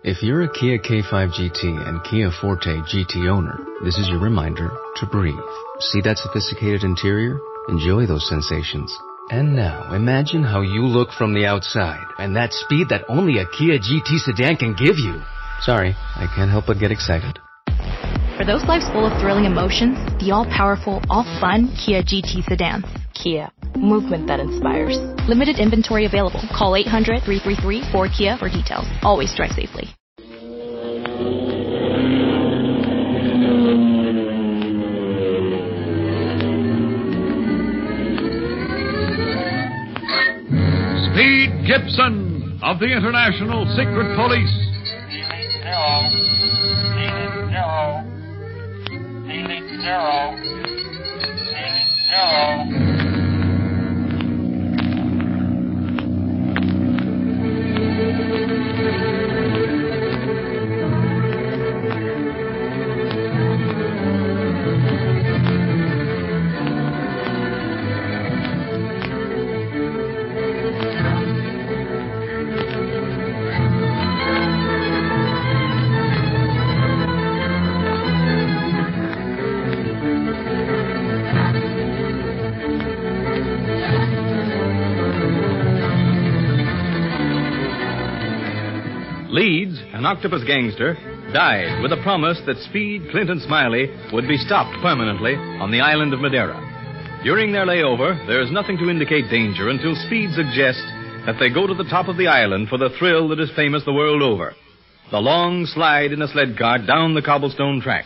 If you're a Kia K5 GT and Kia Forte GT owner, this is your reminder to breathe. See that sophisticated interior? Enjoy those sensations. And now, imagine how you look from the outside, and that speed that only a Kia GT sedan can give you. Sorry, I can't help but get excited. For those lives full of thrilling emotions, the all-powerful, all-fun Kia GT sedans. Kia, movement that inspires. Limited inventory available. Call 800-333-4KIA for details. Always drive safely. Speed Gibson of the International Secret Police. Zero. Leeds, an octopus gangster, died with a promise that Speed, Clint, and Smiley would be stopped permanently on the island of Madeira. During their layover, there is nothing to indicate danger until Speed suggests that they go to the top of the island for the thrill that is famous the world over. The long slide in a sled cart down the cobblestone track.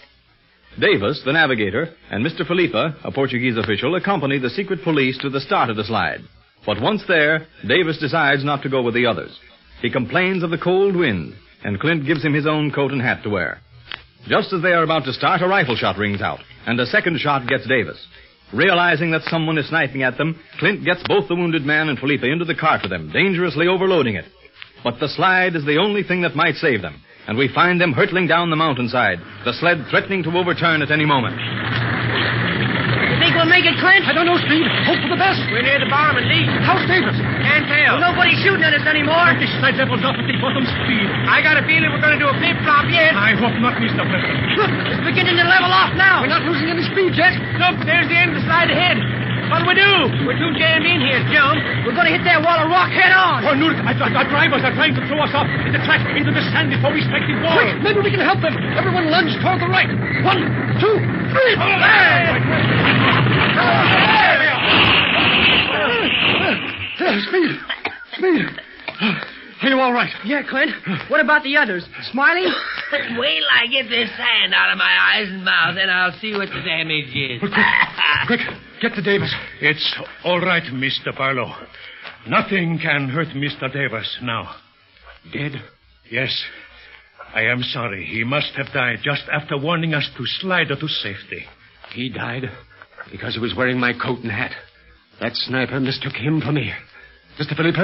Davis, the navigator, and Mr. Felipe, a Portuguese official, accompany the secret police to the start of the slide. But once there, Davis decides not to go with the others. He complains of the cold wind, and Clint gives him his own coat and hat to wear. Just as they are about to start, a rifle shot rings out, and a second shot gets Davis. Realizing that someone is sniping at them, Clint gets both the wounded man and Felipe into the cart with them, dangerously overloading it. But the slide is the only thing that might save them, and we find them hurtling down the mountainside, the sled threatening to overturn at any moment. Think we'll make it, Clint? I don't know, Speed. Hope for the best. We're near the bottom and Lee. How's Davis? Can't tell. Well, nobody's shooting at us anymore. This slide level's up at the bottom, Speed. I got a feeling we're going to do a flip-flop yet. I hope not, Mr. Preston. Look, it's beginning to level off now. We're not losing any speed yet. Look, there's the end of the slide ahead. What'll we do? We're too jammed in here, Jump. We're going to hit that wall of rock head on. Oh, no, our drivers are trying to throw us off in the track into the sand before we strike the wall. Quick, maybe we can help them. Everyone lunge toward the right. 1, 2, 3. Speed. Are you all right? Yeah, Clint. What about the others? Smiley? Wait till I get this sand out of my eyes and mouth, and I'll see what the damage is. Quick, get to Davis. It's all right, Mr. Barlow. Nothing can hurt Mr. Davis now. Dead? Yes. I am sorry. He must have died just after warning us to slide to safety. He died because he was wearing my coat and hat. That sniper mistook him for me. Mr. Felipe,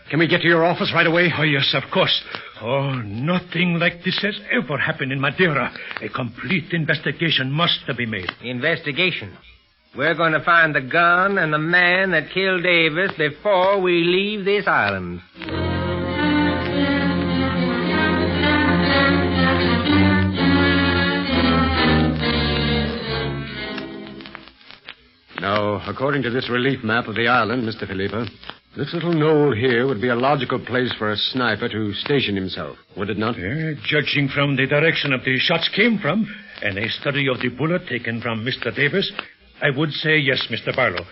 can we get to your office right away? Oh, yes, of course. Oh, nothing like this has ever happened in Madeira. A complete investigation must be made. Investigation? We're going to find the gun and the man that killed Davis before we leave this island. Now, according to this relief map of the island, Mr. Felipe, this little knoll here would be a logical place for a sniper to station himself, would it not? Judging from the direction of the shots came from, and a study of the bullet taken from Mr. Davis, I would say yes, Mr. Barlow.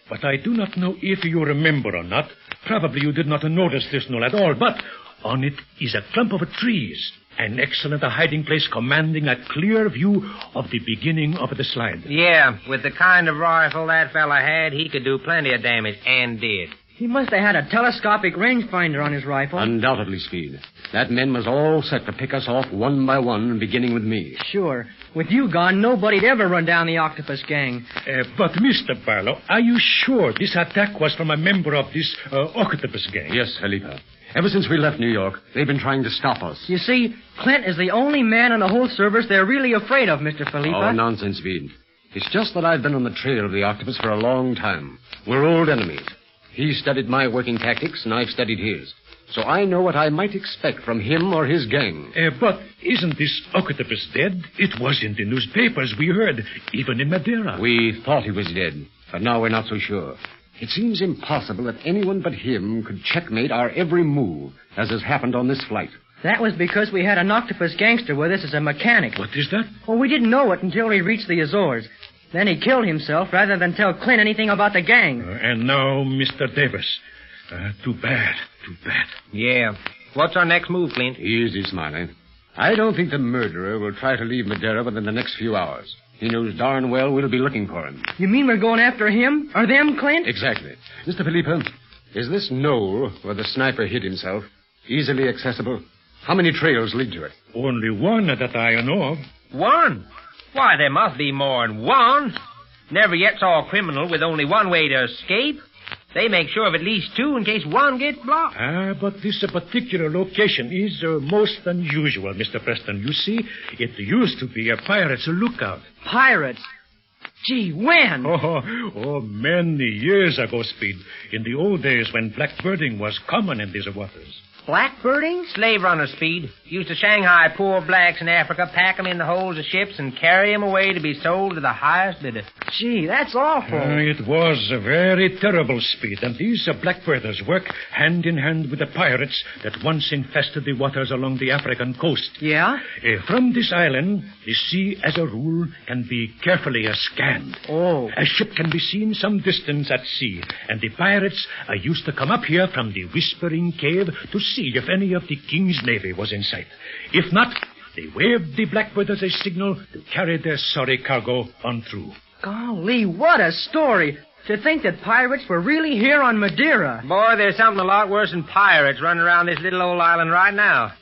But I do not know if you remember or not. Probably you did not notice this knoll at all, but on it is a clump of trees. An excellent hiding place commanding a clear view of the beginning of the slide. Yeah, with the kind of rifle that fella had, he could do plenty of damage, and did. He must have had a telescopic rangefinder on his rifle. Undoubtedly, Speed. That men was all set to pick us off one by one, beginning with me. Sure. With you gone, nobody'd ever run down the Octopus gang. But, Mr. Barlow, are you sure this attack was from a member of this Octopus gang? Yes, Felipe. Ever since we left New York, they've been trying to stop us. You see, Clint is the only man in the whole service they're really afraid of, Mr. Felipe. Oh, nonsense, Speed. It's just that I've been on the trail of the Octopus for a long time. We're old enemies. He studied my working tactics, and I've studied his. so I know what I might expect from him or his gang. But isn't this Octopus dead? It was in the newspapers, we heard, even in Madeira. We thought he was dead, but now we're not so sure. It seems impossible that anyone but him could checkmate our every move, as has happened on this flight. That was because we had an octopus gangster with us as a mechanic. What is that? Well, we didn't know it until we reached the Azores. Then he killed himself rather than tell Clint anything about the gang. And now, Mr. Davis. Too bad. Yeah. What's our next move, Clint? Easy, Smiley. I don't think the murderer will try to leave Madeira within the next few hours. He knows darn well we'll be looking for him. You mean we're going after him? Or them, Clint? Exactly. Mr. Felipe, is this knoll where the sniper hid himself easily accessible? How many trails lead to it? Only one that I know of. One? Why, there must be more than one. Never yet saw a criminal with only one way to escape. They make sure of at least two in case one gets blocked. But this particular location is most unusual, Mr. Preston. You see, it used to be a pirate's lookout. Pirates? Gee, when? Oh, many years ago, Speed. In the old days when blackbirding was common in these waters. Blackbirding? Slave runner, Speed. Used to Shanghai poor blacks in Africa, pack 'em in the holds of ships, and carry 'em away to be sold to the highest bidder. Gee, that's awful. It was a very terrible, Speed, and these blackbirders work hand in hand with the pirates that once infested the waters along the African coast. Yeah? From this island, the sea, as a rule, can be carefully scanned. Oh. A ship can be seen some distance at sea, and the pirates used to come up here from the Whispering Cave to see if any of the King's Navy was in sight. If not, they waved the blackbird as a signal to carry their sorry cargo on through. Golly, what a story. To think that pirates were really here on Madeira. Boy, there's something a lot worse than pirates running around this little old island right now.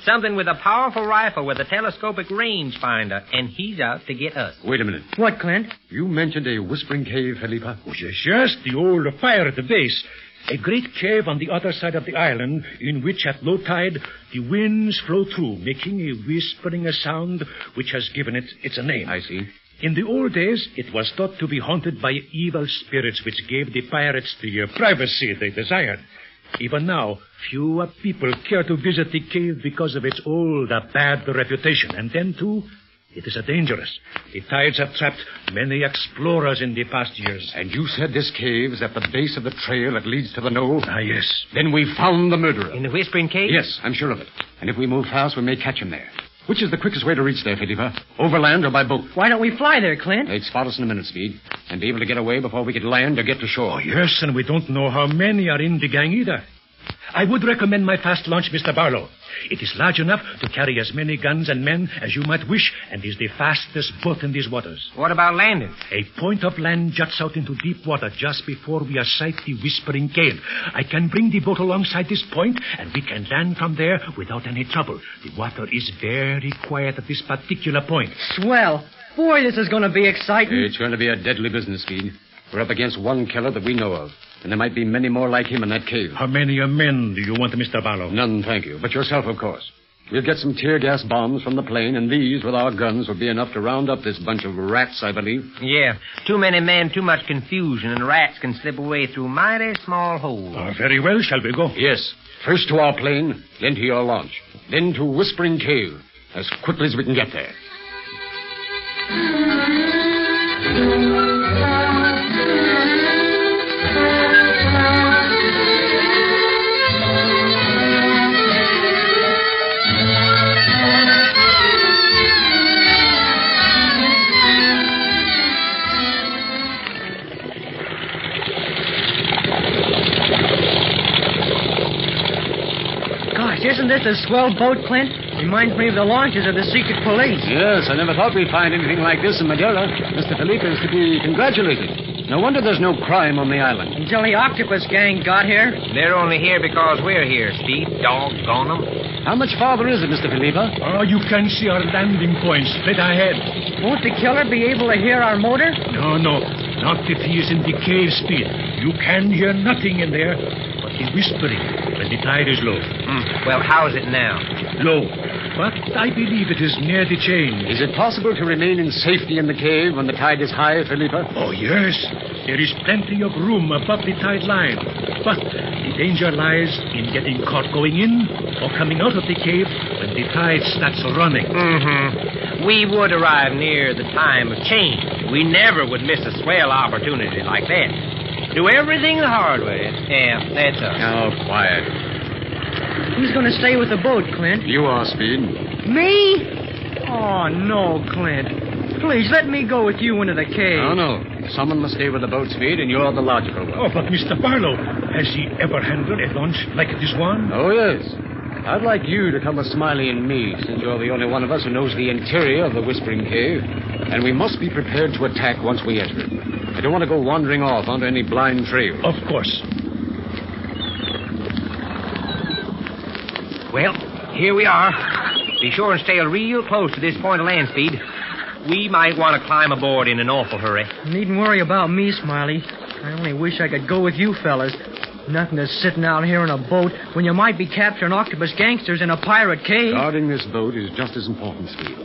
Something with a powerful rifle with a telescopic rangefinder, and he's out to get us. Wait a minute. What, Clint? You mentioned a Whispering Cave, Felipe? Oh, yes, the old pirate base. A great cave on the other side of the island in which at low tide the winds flow through, making a whispering sound which has given it its name. I see. In the old days, it was thought to be haunted by evil spirits which gave the pirates the privacy they desired. Even now, few people care to visit the cave because of its old, bad reputation. And then, too, it is dangerous. The tides have trapped many explorers in the past years. And you said this cave is at the base of the trail that leads to the knoll? Yes. Then we found the murderer. In the Whispering Cave? Yes, I'm sure of it. And if we move fast, we may catch him there. Which is the quickest way to reach there, Felipe? Overland or by boat? Why don't we fly there, Clint? They'd spot us in a minute, Speed, and be able to get away before we could land or get to shore. Oh, yes, and we don't know how many are in the gang either. I would recommend my fast launch, Mr. Barlow. It is large enough to carry as many guns and men as you might wish, and is the fastest boat in these waters. What about landing? A point of land juts out into deep water just before we sight the Whispering Cave. I can bring the boat alongside this point, and we can land from there without any trouble. The water is very quiet at this particular point. Swell. Boy, this is going to be exciting. It's going to be a deadly business, Speed. We're up against one killer that we know of, and there might be many more like him in that cave. How many men do you want, Mr. Barlow? None, thank you. But yourself, of course. We'll get some tear gas bombs from the plane, and these, with our guns, will be enough to round up this bunch of rats, I believe. Yeah. Too many men, too much confusion, and rats can slip away through mighty small holes. Very well. Shall we go? Yes. First to our plane, then to your launch. Then to Whispering Cave, as quickly as we can get there. Isn't this a swell boat, Clint? Reminds me of the launches of the secret police. Yes, I never thought we'd find anything like this in Madeira. Mr. Felipe is to be congratulated. No wonder there's no crime on the island. Until the Octopus gang got here. They're only here because we're here, Steve. Doggone them. How much farther is it, Mr. Felipe? Oh, you can see our landing point straight ahead. Won't the killer be able to hear our motor? No. Not if he is in the cave, Speed. You can hear nothing in there but the whispering when the tide is low. Well, how is it now? Low. but I believe it is near the chain. Is it possible to remain in safety in the cave when the tide is high, Philippa? Oh, yes. There is plenty of room above the tide line. But the danger lies in getting caught going in or coming out of the cave when the tide starts running. Mm-hmm. We would arrive near the time of change. We never would miss a swell opportunity like that. Do everything the hard way. Yeah, that's us. Oh, quiet. Who's going to stay with the boat, Clint? You are, Speed. Me? Oh, no, Clint. Please, let me go with you into the cave. Oh, no. Someone must stay with the boat, Speed, and you're the logical one. Oh, but Mr. Barlow, has he ever handled a launch like this one? Oh, yes. I'd like you to come with Smiley and me, since you're the only one of us who knows the interior of the Whispering Cave. And we must be prepared to attack once we enter it. I don't want to go wandering off onto any blind trail. Of course. Well, here we are. Be sure and stay real close to this point of land, Speed. We might want to climb aboard in an awful hurry. Needn't worry about me, Smiley. I only wish I could go with you fellas. Nothing to sitting out here in a boat when you might be capturing octopus gangsters in a pirate cave. Guarding this boat is just as important, Speed.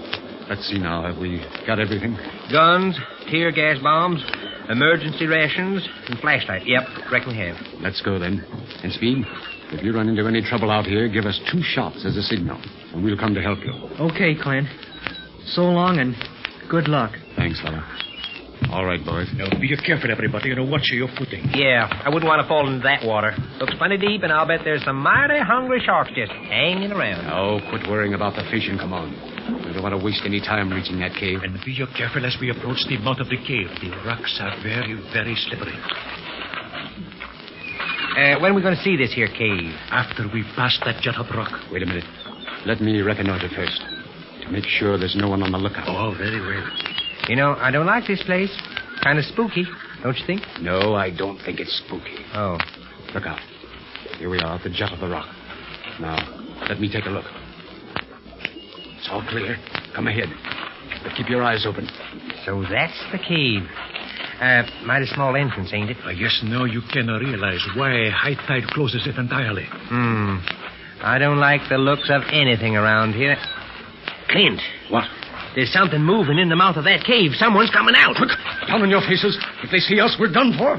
Let's see now. Have we got everything? Guns, tear gas bombs, emergency rations, and flashlight. Yep, reckon we have. Let's go then. And Speed, if you run into any trouble out here, give us 2 shots as a signal, and we'll come to help you. Okay, Clint. So long and good luck. Thanks, fella. All right, boys. Now, be careful, everybody, and watch your footing. Yeah, I wouldn't want to fall into that water. Looks plenty deep, and I'll bet there's some mighty hungry sharks just hanging around. Oh, quit worrying about the fish and come on. We don't want to waste any time reaching that cave. And be careful as we approach the mouth of the cave. The rocks are very, very slippery. When are we going to see this here cave? After we pass that jut of rock. Wait a minute. Let me reconnoiter first, to make sure there's no one on the lookout. Oh, very well. You know, I don't like this place. Kind of spooky, don't you think? No, I don't think it's spooky. Oh. Look out. Here we are at the jut of the rock. Now, let me take a look. It's all clear. Come ahead. But keep your eyes open. So that's the cave. Mighty small entrance, ain't it? Yes, now you can realize why high tide closes it entirely. I don't like the looks of anything around here. Clint. What? There's something moving in the mouth of that cave. Someone's coming out. Quick, down on your faces. If they see us, we're done for.